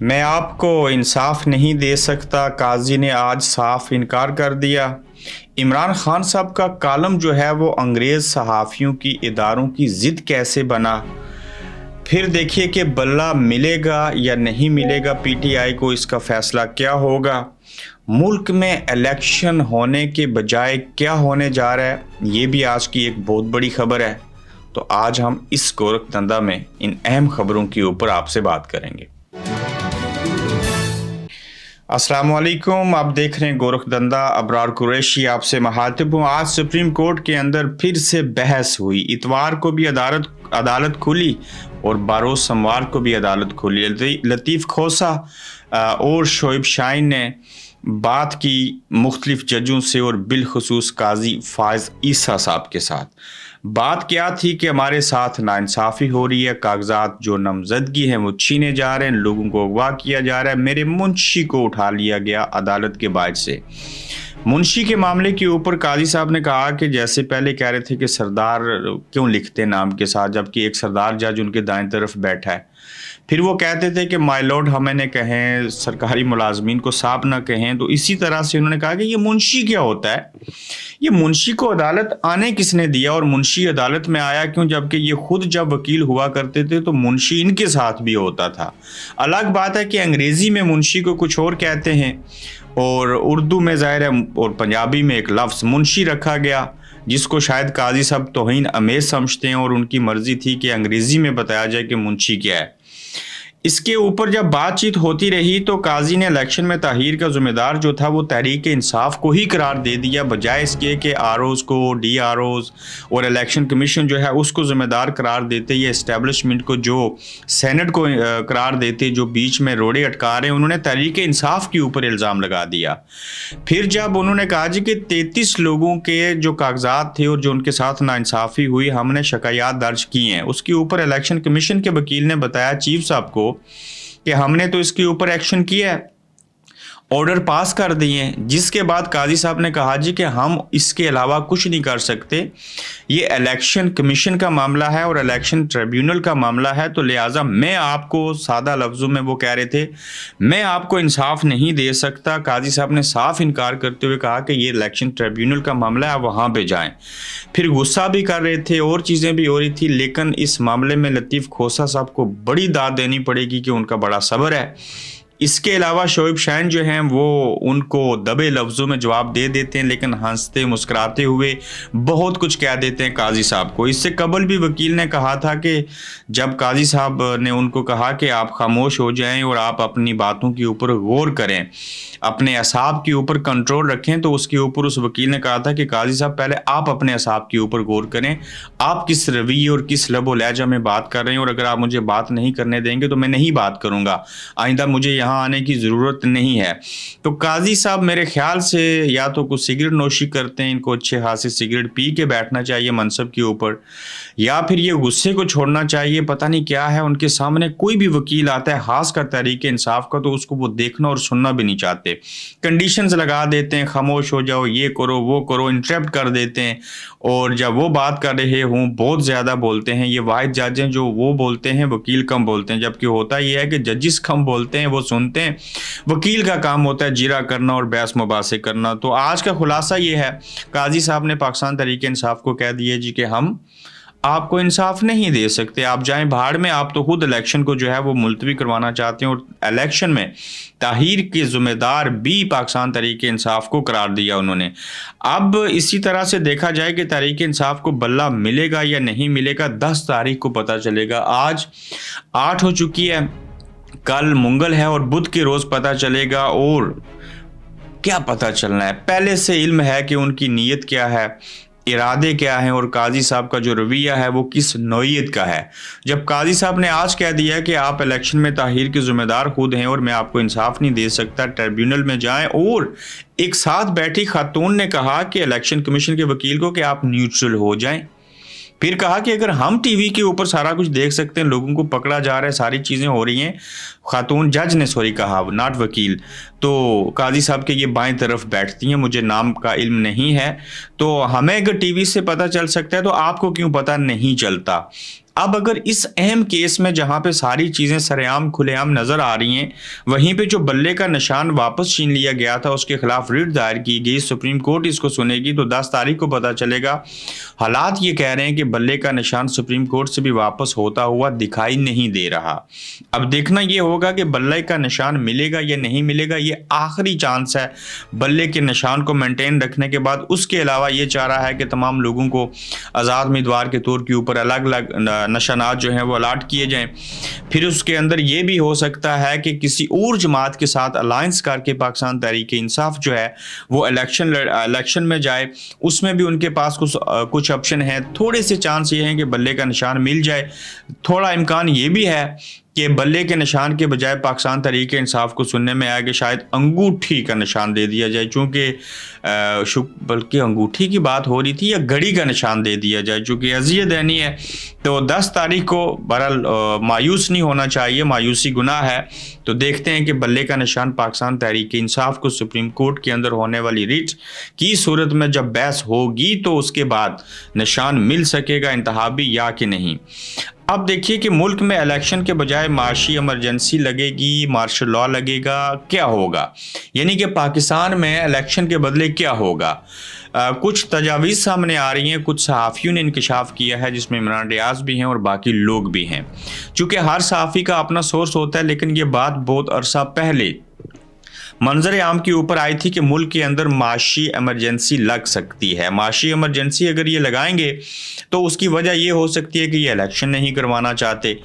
میں آپ کو انصاف نہیں دے سکتا، قاضی نے آج صاف انکار کر دیا۔ عمران خان صاحب کا کالم جو ہے وہ انگریز صحافیوں کی اداروں کی ضد کیسے بنا، پھر دیکھیے کہ بلہ ملے گا یا نہیں ملے گا، پی ٹی آئی کو اس کا فیصلہ کیا ہوگا۔ ملک میں الیکشن ہونے کے بجائے کیا ہونے جا رہا ہے، یہ بھی آج کی ایک بہت بڑی خبر ہے۔ تو آج ہم اس گورکھ دھندا میں ان اہم خبروں کے اوپر آپ سے بات کریں گے۔ السلام علیکم، آپ دیکھ رہے ہیں گورکھ دھندا، ابرار قریشی آپ سے مخاطب ہوں۔ آج سپریم کورٹ کے اندر پھر سے بحث ہوئی، اتوار کو بھی عدالت کھلی اور بروز سموار کو بھی عدالت کھلی۔ لطیف کھوسہ اور شعیب شاہین نے بات کی مختلف ججوں سے اور بالخصوص قاضی فائز عیسیٰ صاحب کے ساتھ۔ بات کیا تھی کہ ہمارے ساتھ ناانصافی ہو رہی ہے، کاغذات جو نامزدگی ہیں وہ چھینے جا رہے ہیں، لوگوں کو اغوا کیا جا رہا ہے، میرے منشی کو اٹھا لیا گیا عدالت کے باعث سے۔ منشی کے معاملے کے اوپر قاضی صاحب نے کہا کہ جیسے پہلے کہہ رہے تھے کہ سردار کیوں لکھتے نام کے ساتھ، جبکہ ایک سردار جج ان کے دائیں طرف بیٹھا ہے۔ پھر وہ کہتے تھے کہ مائی لارڈ ہمیں نہ کہیں، سرکاری ملازمین کو صاحب نہ کہیں۔ تو اسی طرح سے انہوں نے کہا کہ یہ منشی کیا ہوتا ہے، یہ منشی کو عدالت آنے کس نے دیا، اور منشی عدالت میں آیا کیوں، جبکہ یہ خود جب وکیل ہوا کرتے تھے تو منشی ان کے ساتھ بھی ہوتا تھا۔ الگ بات ہے کہ انگریزی میں منشی کو کچھ اور کہتے ہیں اور اردو میں ظاہر ہے اور پنجابی میں ایک لفظ منشی رکھا گیا، جس کو شاید قاضی صاحب توہین آمیز سمجھتے ہیں، اور ان کی مرضی تھی کہ انگریزی میں بتایا جائے کہ منشی کیا ہے۔ اس کے اوپر جب بات چیت ہوتی رہی تو قاضی نے الیکشن میں تاخیر کا ذمہ دار جو تھا وہ تحریک انصاف کو ہی قرار دے دیا، بجائے اس کے کہ آر اوز کو، ڈی آر اوز اور الیکشن کمیشن جو ہے اس کو ذمہ دار قرار دیتے، یا اسٹیبلشمنٹ کو جو سینٹ کو قرار دیتے، جو بیچ میں روڑے اٹکا رہے ہیں۔ انہوں نے تحریک انصاف کے اوپر الزام لگا دیا۔ پھر جب انہوں نے کہا جی کہ 33 لوگوں کے جو کاغذات تھے اور جو ان کے ساتھ ناانصافی ہوئی، ہم نے شکایات درج کی ہیں، اس کے اوپر الیکشن کمیشن کے وکیل نے بتایا چیف صاحب کو کہ ہم نے تو اس کے اوپر ایکشن کیا ہے، آرڈر پاس کر دیے ہیں۔ جس کے بعد قاضی صاحب نے کہا جی کہ ہم اس کے علاوہ کچھ نہیں کر سکتے، یہ الیکشن کمیشن کا معاملہ ہے اور الیکشن ٹریبیونل کا معاملہ ہے، تو لہٰذا میں آپ کو سادہ لفظوں میں وہ کہہ رہے تھے میں آپ کو انصاف نہیں دے سکتا۔ قاضی صاحب نے صاف انکار کرتے ہوئے کہا کہ یہ الیکشن ٹریبیونل کا معاملہ ہے، وہاں پہ جائیں۔ پھر غصہ بھی کر رہے تھے اور چیزیں بھی ہو رہی تھی، لیکن اس معاملے میں لطیف کھوسہ صاحب کو بڑی داد دینی پڑے گی کہ ان کا بڑا صبر ہے۔ اس کے علاوہ شعیب شاہین جو ہیں وہ ان کو دبے لفظوں میں جواب دے دیتے ہیں، لیکن ہنستے مسکراتے ہوئے بہت کچھ کہہ دیتے ہیں قاضی صاحب کو۔ اس سے قبل بھی وکیل نے کہا تھا کہ جب قاضی صاحب نے ان کو کہا کہ آپ خاموش ہو جائیں اور آپ اپنی باتوں کے اوپر غور کریں، اپنے اعصاب کے اوپر کنٹرول رکھیں، تو اس کے اوپر اس وکیل نے کہا تھا کہ قاضی صاحب پہلے آپ اپنے اعصاب کے اوپر غور کریں، آپ کس رویے اور کس لب و لہجہ میں بات کر رہے ہیں، اور اگر آپ مجھے بات نہیں کرنے دیں گے تو میں نہیں بات کروں گا، آئندہ مجھے یہاں آنے کی ضرورت نہیں ہے۔ تو قاضی صاحب میرے خیال سے یا تو کچھ سگریٹ نوشی کرتے ہیں، ان کو اچھے خاصے سگریٹ پی کے بیٹھنا چاہیے منصب کے اوپر، یا پھر یہ غصے کو چھوڑنا چاہیے، پتہ نہیں کیا ہے ان کے سامنے۔ کوئی بھی وکیل آتا ہے خاص کر تحریک انصاف کا تو اس کو وہ دیکھنا اور سننا بھی نہیں چاہتے، کنڈیشنز لگا دیتے ہیں، خاموش ہو جاؤ، یہ کرو وہ کرو، انٹرپٹ کر دیتے ہیں، اور جب وہ بات کر رہے ہوں بہت زیادہ بولتے ہیں۔ یہ واحد جج ہیں جو وہ بولتے ہیں، وکیل کم بولتے ہیں، جبکہ ہوتا یہ ہے کہ ججز کم بولتے ہیں، وہ سنتے ہیں، وکیل کا کام ہوتا ہے جیرا کرنا اور بحث مباحثے کرنا۔ تو آج کا خلاصہ یہ ہے، قاضی صاحب نے پاکستان تحریک انصاف کو کہہ دیا جی کہ ہم آپ کو انصاف نہیں دے سکتے، آپ جائیں بھاڑ میں، آپ تو خود الیکشن کو جو ہے وہ ملتوی کروانا چاہتے ہیں، اور الیکشن میں تاخیر کے ذمہ دار بھی پاکستان تحریک انصاف کو قرار دیا انہوں نے۔ اب اسی طرح سے دیکھا جائے کہ تحریک انصاف کو بلہ ملے گا یا نہیں ملے گا، 10 تاریخ کو پتہ چلے گا۔ آج 8 ہو چکی ہے، کل منگل ہے اور بدھ کے روز پتہ چلے گا، اور کیا پتہ چلنا ہے، پہلے سے علم ہے کہ ان کی نیت کیا ہے، ارادے کیا ہیں، اور قاضی صاحب کا جو رویہ ہے وہ کس نوعیت کا ہے۔ جب قاضی صاحب نے آج کہہ دیا کہ آپ الیکشن میں تاخیر کے ذمہ دار خود ہیں اور میں آپ کو انصاف نہیں دے سکتا، ٹریبیونل میں جائیں، اور ایک ساتھ بیٹھی خاتون نے کہا کہ الیکشن کمیشن کے وکیل کو کہ آپ نیوٹرل ہو جائیں، پھر کہا کہ اگر ہم ٹی وی کے اوپر سارا کچھ دیکھ سکتے ہیں، لوگوں کو پکڑا جا رہا ہے، ساری چیزیں ہو رہی ہیں، خاتون جج نے کہا ناٹ وکیل، تو قاضی صاحب کے یہ بائیں طرف بیٹھتی ہیں، مجھے نام کا علم نہیں ہے، تو ہمیں اگر ٹی وی سے پتہ چل سکتا ہے تو آپ کو کیوں پتہ نہیں چلتا؟ अब अगर इस अहम केस में जहां पे सारी चीज़ें सरेआम खुलेआम नज़र आ रही हैं, वहीं पे जो बल्ले का निशान वापस छीन लिया गया था उसके खिलाफ रिट दायर की गई, सुप्रीम कोर्ट इसको सुनेगी तो 10 तारीख को पता चलेगा। हालात ये कह रहे हैं कि बल्ले का निशान सुप्रीम कोर्ट से भी वापस होता हुआ दिखाई नहीं दे रहा। अब देखना ये होगा कि बल्ले का निशान मिलेगा या नहीं मिलेगा। ये आखिरी चांस है बल्ले के निशान को मेंटेन रखने के बाद। उसके अलावा ये चाह रहा है कि तमाम लोगों को आज़ाद उम्मीदवार के तौर के ऊपर अलग अलग निशानात जो हैं वो अलाट किए जाएं। फिर उसके अंदर ये भी हो सकता है कि किसी और जमात के साथ अलायंस करके पाकिस्तान तहरीक इंसाफ जो है वो इलेक्शन में जाए। उसमें भी उनके पास कुछ ऑप्शन है। थोड़े से चांस ये हैं कि बल्ले का निशान मिल जाए। थोड़ा इम्कान ये भी है कि बल्ले के निशान के बजाय पाकिस्तान तहरीक इंसाफ को सुनने में आया कि शायद अंगूठी का निशान दे दिया जाए, चूँकि बल्कि अंगूठी की बात हो रही थी, या घड़ी का निशान दे दिया जाए, चूँकि अजियत देनी है। तो 10 तारीख को बहरहाल मायूस नहीं होना चाहिए, मायूसी गुनाह है। तो देखते हैं कि बल्ले का निशान पाकिस्तान तहरीक इंसाफ को सुप्रीम कोर्ट के अंदर होने वाली रिट की सूरत में जब बहस होगी तो उसके बाद निशान मिल सकेगा इंतहाबी या कि नहीं। अब देखिए कि मुल्क में इलेक्शन के बजाय माशी इमरजेंसी लगेगी, मार्शल लॉ लगेगा, क्या होगा? यानी कि पाकिस्तान में इलेक्शन के बदले क्या होगा? कुछ तजावीज़ सामने आ रही हैं, कुछ सहाफ़ियों ने इंकशाफ किया है जिसमें इमरान रियाज भी हैं और बाकी लोग भी हैं। चूँकि हर सहाफ़ी का अपना सोर्स होता है, लेकिन ये बात बहुत अरसा पहले मंजर आम के ऊपर आई थी कि मुल्क के अंदर माशी इमरजेंसी लग सकती है। माशी इमरजेंसी अगर ये लगाएंगे तो उसकी वजह ये हो सकती है कि ये इलेक्शन नहीं करवाना चाहते।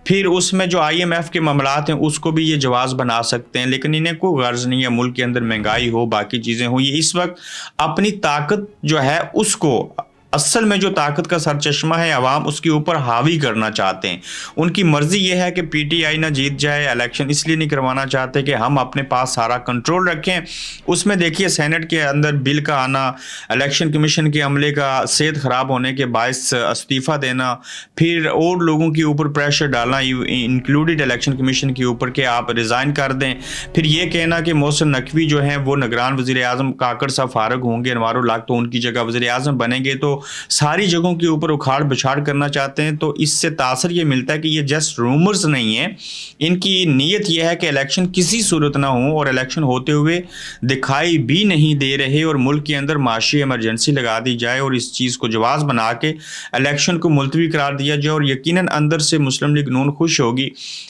फिर उसमें जो IMF के मामलात हैं उसको भी ये जवाज़ बना सकते हैं, लेकिन इन्हें कोई गर्ज नहीं है मुल्क के अंदर महंगाई हो, बाकी चीज़ें हो। ये इस वक्त अपनी ताकत जो है उसको, असल में जो ताकत का सरचश्मा है अवाम, उसके ऊपर हावी करना चाहते हैं। उनकी मर्जी ये है कि PTI ना जीत जाए। इलेक्शन इसलिए नहीं करवाना चाहते कि हम अपने पास सारा कंट्रोल रखें। उसमें देखिए सेनेट के अंदर बिल का आना, इलेक्शन कमीशन के अमले का सेहत ख़राब होने के बायस इस्तीफ़ा देना, फिर और लोगों के ऊपर प्रेशर डालना, इंक्लूडेड इलेक्शन कमीशन के ऊपर कि आप रिज़ाइन कर दें। फिर ये कहना कि मोहसिन नकवी जो हैं वो निगरान वज़ीर-ए-आज़म, काकड़ साहब फारग होंगे, अनवारुल हक तो उनकी जगह वज़ीर-ए-आज़म बनेंगे, तो सारी जगहों के ऊपर उखाड़ बिछाड़ करना चाहते हैं। तो इससे तासर ये मिलता है कि ये जस्ट रूमर्स नहीं है, इनकी नीयत ये है कि इलेक्शन किसी सूरत ना हो, और इलेक्शन होते हुए दिखाई भी नहीं दे रहे, और मुल्क के अंदर माशी इमरजेंसी लगा दी जाए और इस चीज़ को जवाज़ बना के इलेक्शन को मुलतवी करार दिया जाए। और यकीनन अंदर से मुस्लिम लीग नून खुश होगी,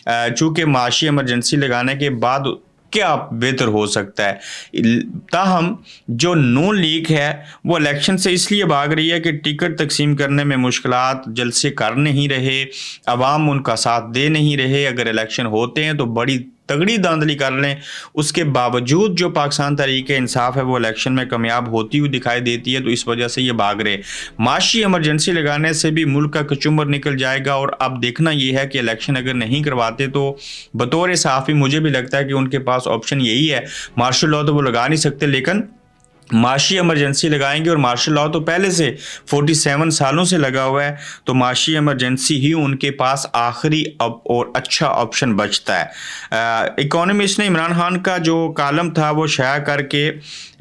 चूँकि माशी इमरजेंसी लगाने के बाद क्या बेहतर हो सकता है। ताहम जो नून लीग है वो इलेक्शन से इसलिए भाग रही है कि टिकट तकसीम करने में मुश्किलात, जलसे कर नहीं रहे, अवाम उनका साथ दे नहीं रहे। अगर इलेक्शन होते हैं तो बड़ी तगड़ी धांधली कर लें, उसके बावजूद जो पाकिस्तान तहरीक इंसाफ है वो इलेक्शन में कामयाब होती हुई दिखाई देती है। तो इस वजह से ये भाग रहे। माशी इमरजेंसी लगाने से भी मुल्क का कचुम्बर निकल जाएगा। और अब देखना ये है कि इलेक्शन अगर नहीं करवाते तो बतौर सहाफ़ी मुझे भी लगता है कि उनके पास ऑप्शन यही है। मार्शल लॉ तो वो लगा नहीं सकते, लेकिन माशी इमरजेंसी लगाएंगे। और मार्शल लॉ तो पहले से 47 सालों से लगा हुआ है, तो माशी इमरजेंसी ही उनके पास आखिरी और अच्छा ऑप्शन बचता है। इकोनॉमिस्ट ने इमरान खान का जो कालम था वो शाया करके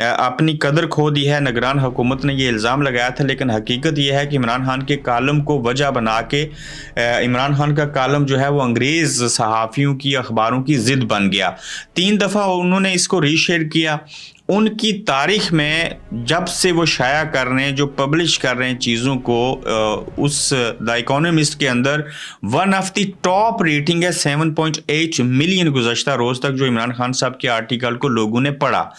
अपनी कदर खो दी है। निगरान हुकूमत ने ये इल्ज़ाम लगाया था, लेकिन हकीकत ये है कि इमरान खान के कालम को वजह बना के इमरान खान का कालम जो है वो अंग्रेज़ सहाफ़ियों की, अखबारों की ज़िद बन गया। 3 दफ़ा उन्होंने इसको रीशेयर किया। उनकी तारीख में जब से वो शाया कर रहे हैं, जो पब्लिश कर रहे हैं चीज़ों को, उस द इकोनॉमिस्ट के अंदर one of the top rating है 7.8 मिलियन गुज़श्ता रोज़ तक, जो इमरान खान साहब के आर्टिकल को लोगों ने पढ़ा।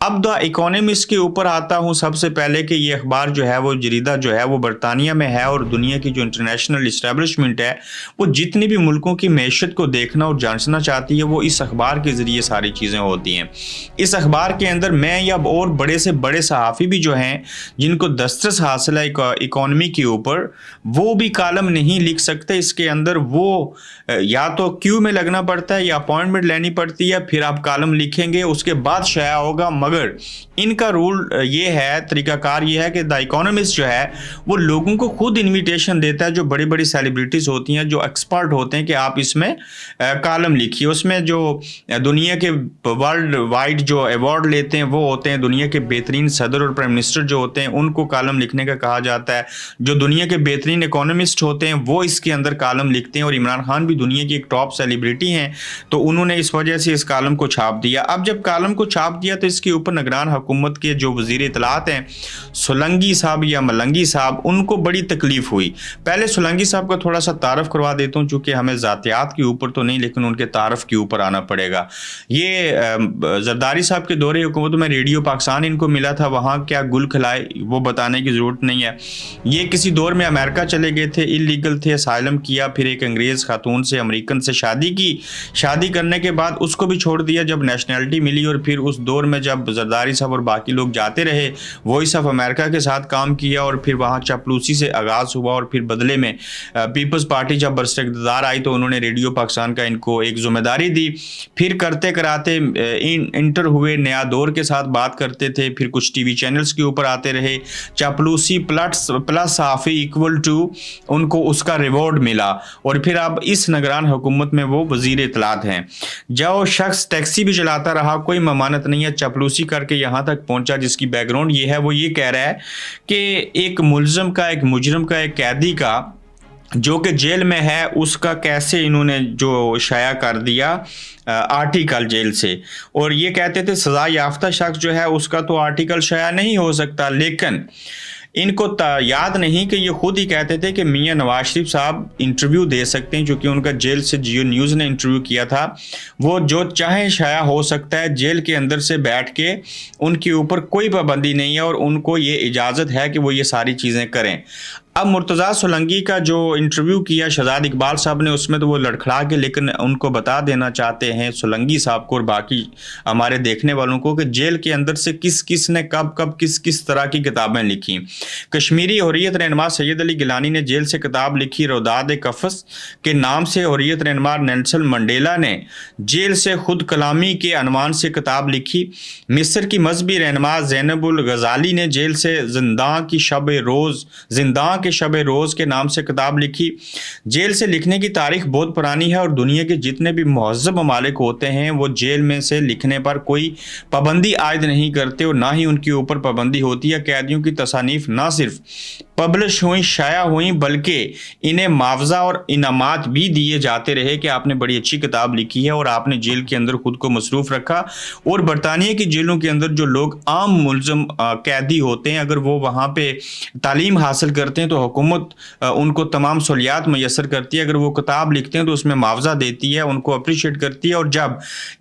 अब द इकोनॉमिस्ट के ऊपर आता हूँ सबसे पहले कि ये अखबार जो है वो जरीदा जो है वो बरतानिया में है, और दुनिया की जो इंटरनेशनल इस्टेब्लिशमेंट है वो जितनी भी मुल्कों की मैशत को देखना और जांचना चाहती है वो इस अखबार के ज़रिए सारी चीज़ें होती हैं। इस अखबार के अंदर मैं या और बड़े से बड़े सहाफ़ी भी जो हैं जिनको दस्तरस हासिल है इकोनॉमी के ऊपर, वो भी कालम नहीं लिख सकते। इसके अंदर वो या तो क्यू में लगना पड़ता है या अपॉइंटमेंट लेनी पड़ती है, फिर आप कालम लिखेंगे, उसके बाद शाया होगा। मगर इनका रूल ये है, तरीकाकार ये है कि द इकोनॉमिस्ट जो है वो लोगों को खुद इनविटेशन देता है, जो बड़ी बड़ी सेलिब्रिटीज़ होती हैं, जो एक्सपर्ट होते हैं, कि आप इसमें कॉलम लिखिए। उसमें जो दुनिया के वर्ल्ड वाइड जो अवार्ड लेते हैं वो होते हैं, दुनिया के बेहतरीन सदर और प्राइम मिनिस्टर जो होते हैं उनको कॉलम लिखने का कहा जाता है। जो दुनिया के बेहतरीन इकोनॉमिस्ट होते हैं वो इसके अंदर कॉलम लिखते हैं, और इमरान खान भी दुनिया की एक टॉप सेलिब्रिटी हैं, तो उन्होंने इस वजह से इस कॉलम को छाप दिया। अब जब कॉलम को छाप दिया तो इसके ऊपर निगरान हुकूमत के जो वज़ीर इत्तलात हैं सोलंगी साहब या मलंगी साहब, उनको बड़ी तकलीफ हुई। पहले सोलंगी साहब का थोड़ा सा तारफ़ करवा देता हूँ, चूँकि हमें ज़ातियात के ऊपर तो नहीं लेकिन उनके तारफ़ के ऊपर आना पड़ेगा। ये जरदारी साहब के दौरे हुकूमत में रेडियो पाकिस्तान इनको मिला था, वहाँ क्या गुल खिलाए वो बताने की ज़रूरत नहीं है। ये किसी दौर में अमेरिका चले गए थे, इलीगल थे, असाइलम किया, फिर एक अंग्रेज़ खातून से, अमेरिकन से शादी की। शादी करने के बाद उसको भी छोड़ दिया जब नेशनैलिटी मिली, और फिर उस दौर में जब जरदारी साहब और बाकी लोग जाते रहे, वॉइस ऑफ अमेरिका के साथ काम किया, और फिर वहाँ चापलूसी से आगाज़ हुआ, और फिर बदले में पीपल्स पार्टी जब बरसत इक़्तिदार आई तो उन्होंने रेडियो पाकिस्तान का इनको एक ज़िम्मेदारी दी। फिर करते कराते इंटर हुए, नया दौर के साथ बात करते थे, फिर कुछ टीवी चैनल्स के ऊपर आते रहे। चापलूसी प्लस सहाफ़ी इक्वल टू उनको उसका रिवॉर्ड मिला, और फिर अब इस निगरान हुकूमत में वो वज़ीर इत्तलात हैं। जो शख्स टैक्सी भी चलाता रहा, कोई ममानत नहीं है, चापलूसी करके यहाँ तक पहुँचा, जिसकी बैकग्राउंड ये है, वो ये कह रहा है कि एक मुलज़म का, एक मुजरम का, एक कैदी का जो कि जेल में है, उसका कैसे इन्होंने जो शाया कर दिया आर्टिकल जेल से। और ये कहते थे सज़ा याफ्ता शख्स जो है उसका तो आर्टिकल शाया नहीं हो सकता, लेकिन इनको याद नहीं कि ये खुद ही कहते थे कि मियां नवाज शरीफ साहब इंटरव्यू दे सकते हैं, क्योंकि उनका जेल से जियो न्यूज़ ने इंटरव्यू किया था। वो जो चाहे शाया हो सकता है, जेल के अंदर से बैठ के उनके ऊपर कोई पाबंदी नहीं है, और उनको ये इजाज़त है कि वो ये सारी चीज़ें करें। अब मुर्तज़ा सोलंगी का जो इंटरव्यू किया शहजाद इकबाल साहब ने, उसमें तो वो लड़खड़ा के, लेकिन उनको बता देना चाहते हैं सोलंगी साहब को और बाकी हमारे देखने वालों को कि जेल के अंदर से किस किस ने कब कब किस किस तरह की किताबें लिखी। कश्मीरी हुर्रियत रहनुमा सैयद अली गिलानी ने जेल से किताब लिखी, रौदाद कफ़स के नाम से। हुर्रियत रहनुमा नेल्सन मंडेला ने जेल से खुद कलामी के अनवान से किताब लिखी। मिस्र की मजहबी रहनुमा ज़ैनबुल गज़ाली ने जेल से जिंदा की शब रोज़ के नाम से किताब लिखी। जेल से लिखने की तारीख बहुत पुरानी है, और दुनिया के जितने भी महज़ब ममालिक होते हैं वो जेल में से लिखने पर कोई पाबंदी आयद नहीं करते, और ना ही उनके ऊपर पाबंदी होती है। कैदियों की तसानीफ ना सिर्फ पब्लिश हुई, शाया हुई, बल्कि इन्हें मुआवजा और इनामात भी दिए जाते रहे कि आपने बड़ी अच्छी किताब लिखी है और आपने जेल के अंदर खुद को मसरूफ़ रखा। और बरतानिया की जेलों के अंदर जो लोग आम मुलज़म कैदी होते हैं, अगर वो वहाँ पे तालीम हासिल करते हैं तो हुकूमत उनको तमाम सहूलियात मैसर करती है। अगर वो किताब लिखते हैं तो उसमें मुआवजा देती है, उनको अप्रिशिएट करती है। और जब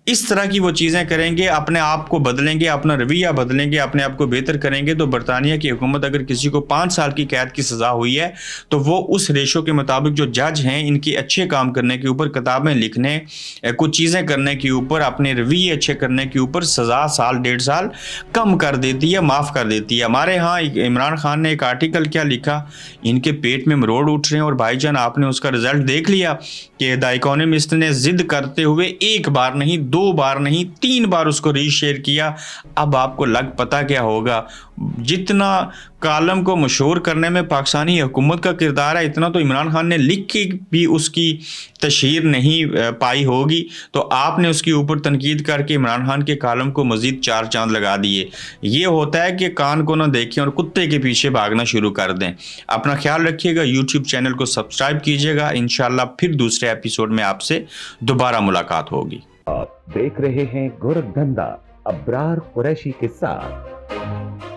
इस तरह की वो चीज़ें करेंगे, अपने आप को बदलेंगे, अपना रवैया बदलेंगे, अपने आप को बेहतर करेंगे, तो बरतानिया की हुकूमत अगर किसी को 5 साल की कैद की सज़ा हुई है तो वो उस रेशो के मुताबिक जो जज हैं इनके अच्छे काम करने के ऊपर, किताबें लिखने, कुछ चीज़ें करने के ऊपर, अपने रवैये अच्छे करने के ऊपर सज़ा साल 1.5 साल कम कर देती है, माफ़ कर देती है। हमारे यहाँ इमरान खान ने एक आर्टिकल क्या लिखा, इनके पेट में मरोड़ उठ रहे हैं। और भाईजान आपने उसका रिजल्ट देख लिया कि द इकोनॉमिस्ट ने जिद करते हुए 1 बार नहीं, 2 बार नहीं, 3 बार उसको रीशेयर किया। अब आपको लग पता क्या होगा, जितना कालम को मशहूर करने में पाकिस्तानी हुकूमत का किरदार है, इतना तो इमरान खान ने लिख के भी उसकी तशहीर नहीं पाई होगी। तो आपने उसके ऊपर तनकीद करके इमरान खान के कालम को मज़ीद 4 चांद लगा दिए। ये होता है कि कान को ना देखें और कुत्ते के पीछे भागना शुरू कर दें। अपना ख्याल रखिएगा, यूट्यूब चैनल को सब्सक्राइब कीजिएगा। इंशाल्लाह फिर दूसरे एपिसोड में आपसे दोबारा मुलाकात होगी। आप देख रहे हैं गोरखधंधा अब्रार कुरैशी के साथ।